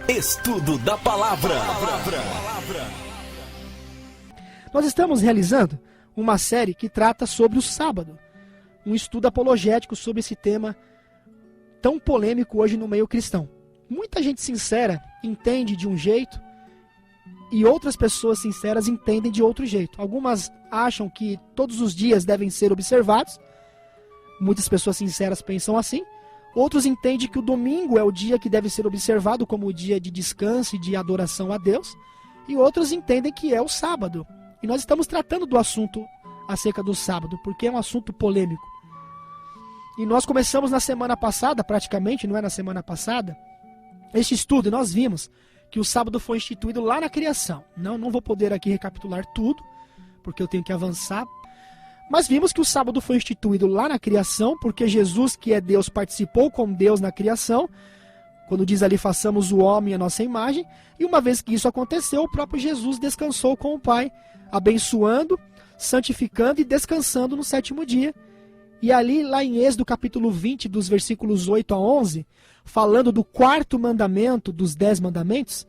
Estudo da Palavra. Nós estamos realizando uma série que trata sobre o sábado. Um estudo apologético sobre esse tema tão polêmico hoje no meio cristão. Muita gente sincera entende de um jeito e outras pessoas sinceras entendem de outro jeito. Algumas acham que todos os dias devem ser observados. Muitas pessoas sinceras pensam assim. Outros entendem que o domingo é o dia que deve ser observado como o dia de descanso e de adoração a Deus. E outros entendem que é o sábado. E nós estamos tratando do assunto acerca do sábado, porque é um assunto polêmico. E nós começamos na semana passada, praticamente, não é na semana passada, este estudo, e nós vimos que o sábado foi instituído lá na criação. Não vou poder aqui recapitular tudo, porque eu tenho que avançar. Mas vimos que o sábado foi instituído lá na criação, porque Jesus, que é Deus, participou com Deus na criação, quando diz ali, façamos o homem à nossa imagem, e uma vez que isso aconteceu, o próprio Jesus descansou com o Pai, abençoando, santificando e descansando no sétimo dia. E ali, lá em Êxodo capítulo 20, dos versículos 8 a 11, falando do quarto mandamento dos 10 mandamentos,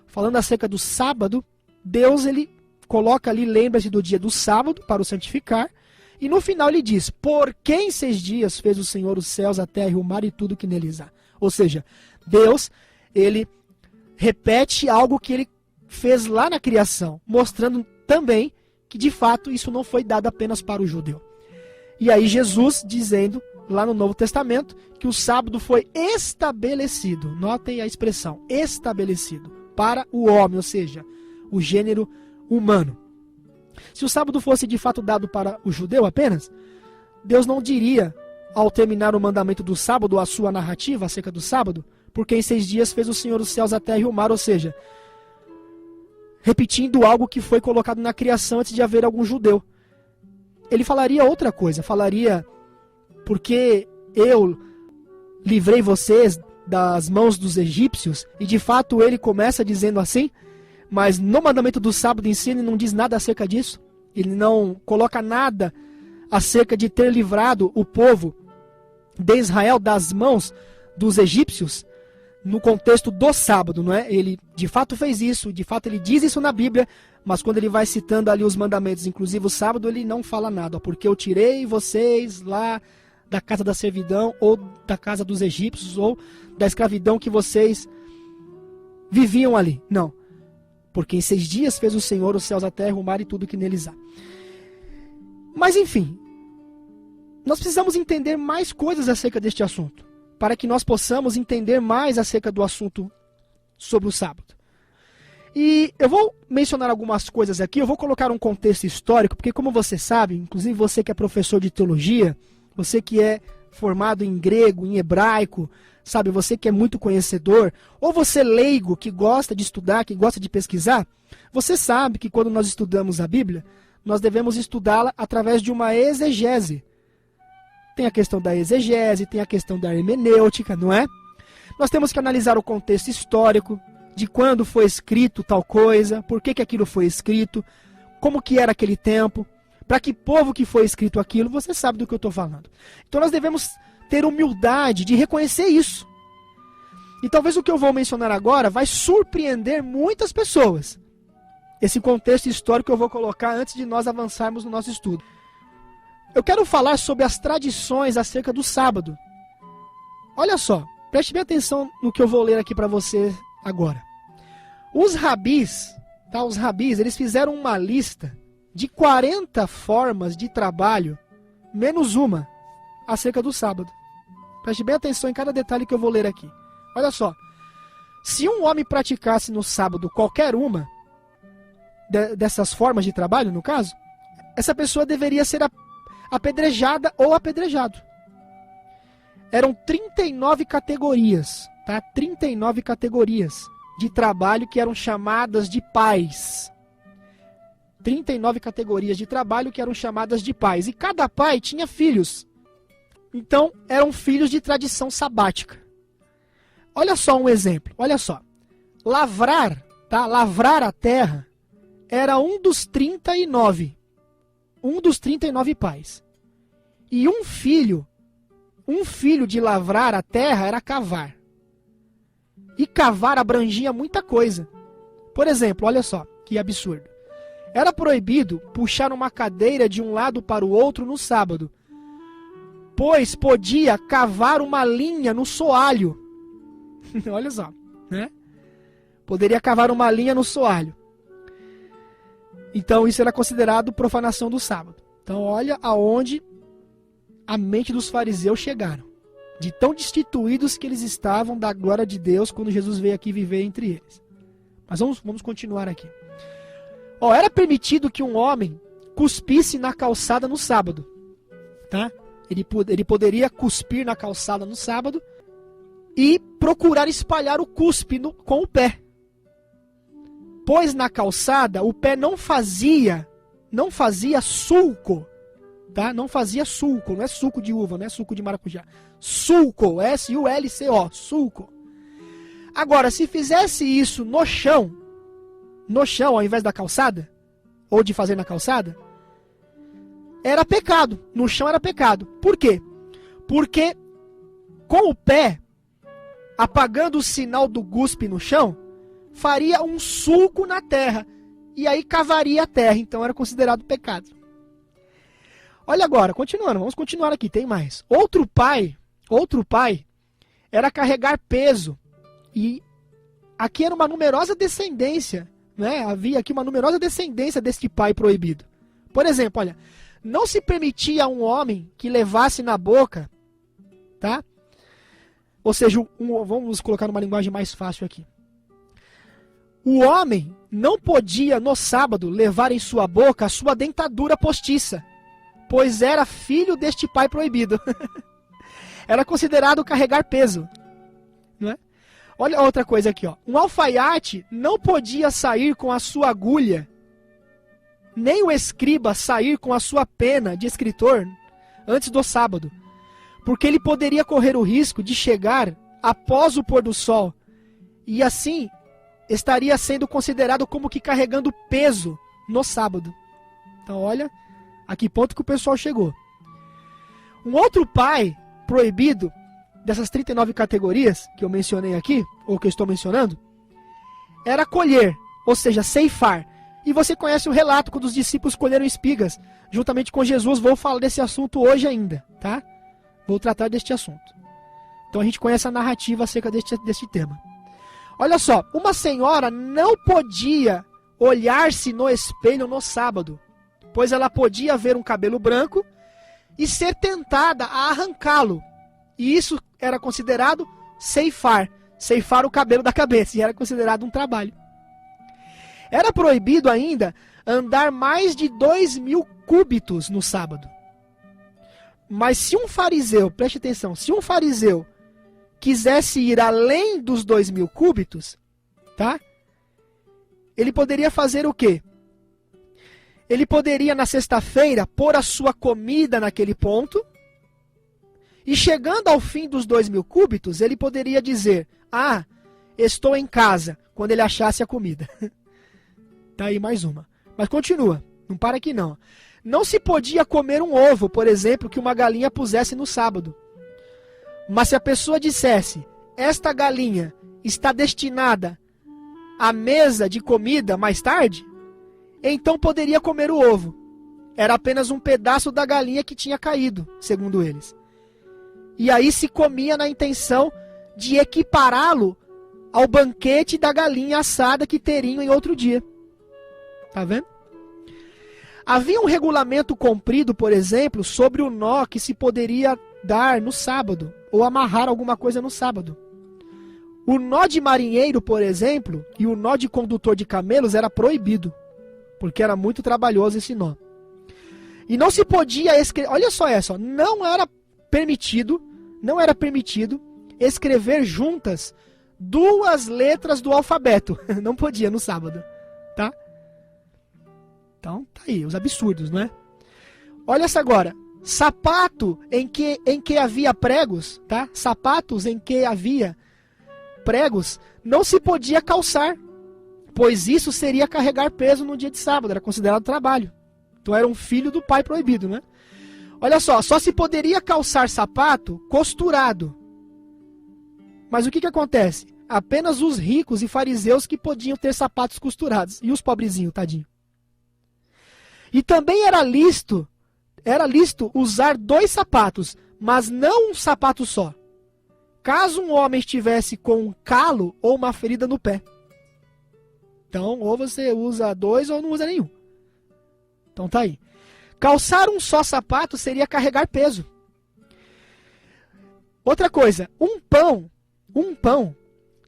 falando acerca do sábado, Deus, ele coloca ali, lembra-se do dia do sábado para o santificar, e no final ele diz, porque em 6 dias fez o Senhor os céus, a terra e o mar e tudo que neles há. Ou seja, Deus, ele repete algo que ele fez lá na criação, mostrando também que de fato isso não foi dado apenas para o judeu. E aí Jesus dizendo, lá no Novo Testamento, que o sábado foi estabelecido, notem a expressão, estabelecido, para o homem, ou seja, o gênero humano. Se o sábado fosse de fato dado para o judeu apenas, Deus não diria, ao terminar o mandamento do sábado, a sua narrativa acerca do sábado, porque em 6 dias fez o Senhor os céus, a terra e o mar, ou seja, repetindo algo que foi colocado na criação antes de haver algum judeu. Ele falaria outra coisa, falaria, porque eu livrei vocês das mãos dos egípcios, e de fato ele começa dizendo assim, mas no mandamento do sábado em si ele não diz nada acerca disso, ele não coloca nada acerca de ter livrado o povo de Israel das mãos dos egípcios, no contexto do sábado, não é? Ele de fato fez isso, de fato ele diz isso na Bíblia, mas quando ele vai citando ali os mandamentos, inclusive o sábado, ele não fala nada, porque eu tirei vocês lá da casa da servidão, ou da casa dos egípcios, ou da escravidão que vocês viviam ali. Não, porque em 6 dias fez o Senhor os céus, a terra, o mar e tudo que neles há. Mas enfim, nós precisamos entender mais coisas acerca deste assunto, para que nós possamos entender mais acerca do assunto sobre o sábado. E eu vou mencionar algumas coisas aqui, eu vou colocar um contexto histórico, porque como você sabe, inclusive você que é professor de teologia, você que é formado em grego, em hebraico, sabe, você que é muito conhecedor, ou você leigo que gosta de estudar, que gosta de pesquisar, você sabe que quando nós estudamos a Bíblia, nós devemos estudá-la através de uma exegese. Tem a questão da exegese, tem a questão da hermenêutica, não é? Nós temos que analisar o contexto histórico, de quando foi escrito tal coisa, por que aquilo foi escrito, como que era aquele tempo, para que povo que foi escrito aquilo, você sabe do que eu estou falando. Então nós devemos ter humildade de reconhecer isso. E talvez o que eu vou mencionar agora vai surpreender muitas pessoas. Esse contexto histórico eu vou colocar antes de nós avançarmos no nosso estudo. Eu quero falar sobre as tradições acerca do sábado. Olha só, preste bem atenção no que eu vou ler aqui para você agora. Os rabis, eles fizeram uma lista de 40 formas de trabalho, menos uma, acerca do sábado. Preste bem atenção em cada detalhe que eu vou ler aqui. Olha só, se um homem praticasse no sábado qualquer uma dessas formas de trabalho, no caso, essa pessoa deveria ser apedrejada ou apedrejado. Eram 39 categorias, tá? 39 categorias de trabalho que eram chamadas de pais. 39 categorias de trabalho que eram chamadas de pais. E cada pai tinha filhos. Então, eram filhos de tradição sabática. Olha só um exemplo, olha só. Lavrar, tá? Lavrar a terra era um dos 39 pais. E um filho de lavrar a terra era cavar. E cavar abrangia muita coisa. Por exemplo, olha só, que absurdo. Era proibido puxar uma cadeira de um lado para o outro no sábado, pois podia cavar uma linha no soalho. Olha só, né? Poderia cavar uma linha no soalho. Então isso era considerado profanação do sábado. Então olha aonde a mente dos fariseus chegaram. De tão destituídos que eles estavam da glória de Deus quando Jesus veio aqui viver entre eles. Mas vamos continuar aqui. Era permitido que um homem cuspisse na calçada no sábado. Tá? Ele poderia cuspir na calçada no sábado e procurar espalhar o cuspe com o pé. Pois na calçada o pé não fazia sulco. Tá? Não fazia sulco, não é suco de uva, não é suco de maracujá. Sulco, S-U-L-C-O, sulco. Agora, se fizesse isso no chão ao invés da calçada, ou de fazer na calçada, era pecado. No chão era pecado. Por quê? Porque com o pé, apagando o sinal do cuspe no chão, faria um sulco na terra, e aí cavaria a terra, então era considerado pecado. Olha agora, continuando, vamos continuar aqui, tem mais. Outro pai era carregar peso, e aqui era uma numerosa descendência, né? Havia aqui uma numerosa descendência deste pai proibido. Por exemplo, olha, não se permitia a um homem que levasse na boca, tá? Ou seja, vamos colocar numa linguagem mais fácil aqui. O homem não podia no sábado levar em sua boca a sua dentadura postiça, pois era filho deste pai proibido. Era considerado carregar peso, não é? Olha outra coisa aqui, ó. Um alfaiate não podia sair com a sua agulha, nem o escriba sair com a sua pena de escritor antes do sábado, porque ele poderia correr o risco de chegar após o pôr do sol, e assim estaria sendo considerado como que carregando peso no sábado. Então olha a que ponto que o pessoal chegou. Um outro pai proibido dessas 39 categorias que eu mencionei aqui, ou que eu estou mencionando, era colher, ou seja, ceifar. E você conhece o relato quando os discípulos colheram espigas, juntamente com Jesus. Vou falar desse assunto hoje ainda, tá? Vou tratar deste assunto. Então a gente conhece a narrativa acerca deste tema. Olha só, uma senhora não podia olhar-se no espelho no sábado, pois ela podia ver um cabelo branco e ser tentada a arrancá-lo. E isso era considerado ceifar o cabelo da cabeça, e era considerado um trabalho. Era proibido ainda andar mais de 2.000 cúbitos no sábado. Mas se um fariseu, preste atenção, se um fariseu quisesse ir além dos 2.000 cúbitos, tá? Ele poderia fazer o quê? Ele poderia na sexta-feira pôr a sua comida naquele ponto, e chegando ao fim dos 2.000 cúbitos, ele poderia dizer: ah, estou em casa, quando ele achasse a comida. Tá aí mais uma. Mas continua, não para aqui não. Não se podia comer um ovo, por exemplo, que uma galinha pusesse no sábado. Mas se a pessoa dissesse: esta galinha está destinada à mesa de comida mais tarde, então poderia comer o ovo. Era apenas um pedaço da galinha que tinha caído, segundo eles. E aí se comia na intenção de equipará-lo ao banquete da galinha assada que teriam em outro dia. Tá vendo? Havia um regulamento cumprido, por exemplo, sobre o nó que se poderia dar no sábado, ou amarrar alguma coisa no sábado. O nó de marinheiro, por exemplo, e o nó de condutor de camelos era proibido, porque era muito trabalhoso esse nó. E não se podia escrever, olha só essa, não era permitido escrever juntas 2 letras do alfabeto. Não podia no sábado, tá? Então, tá aí, os absurdos, não é? Olha essa agora. Sapato em que havia pregos, tá? Sapatos em que havia pregos não se podia calçar, pois isso seria carregar peso no dia de sábado, era considerado trabalho. Então era um filho do pai proibido, né? Olha só se poderia calçar sapato costurado. Mas o que acontece? Apenas os ricos e fariseus que podiam ter sapatos costurados. E os pobrezinhos, tadinho. E também era lícito usar 2 sapatos, mas não um sapato só. Caso um homem estivesse com um calo ou uma ferida no pé. Então, ou você usa 2 ou não usa nenhum. Então tá aí. Calçar um só sapato seria carregar peso. Outra coisa, um pão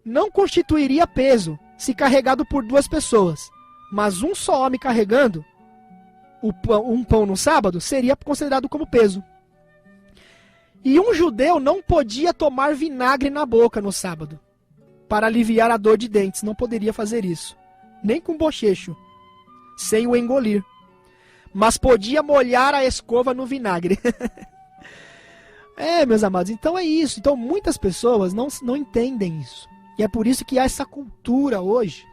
não constituiria peso se carregado por 2 pessoas. Mas um só homem carregando um pão no sábado seria considerado como peso. E um judeu não podia tomar vinagre na boca no sábado para aliviar a dor de dentes. Não poderia fazer isso. Nem com bochecho, sem o engolir. Mas podia molhar a escova no vinagre. Meus amados, então é isso. Então muitas pessoas não entendem isso. E é por isso que há essa cultura hoje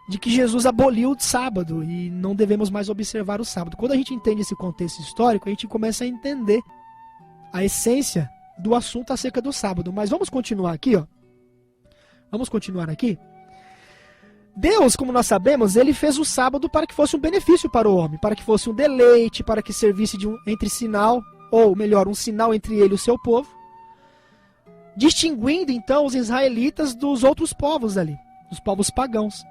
de que Jesus aboliu o sábado e não devemos mais observar o sábado. Quando a gente entende esse contexto histórico, a gente começa a entender a essência do assunto acerca do sábado. Mas vamos continuar aqui, ó. Vamos continuar aqui. Deus, como nós sabemos, ele fez o sábado para que fosse um benefício para o homem, para que fosse um deleite, para que servisse de um um sinal entre ele e o seu povo, distinguindo então os israelitas dos outros povos ali, dos povos pagãos.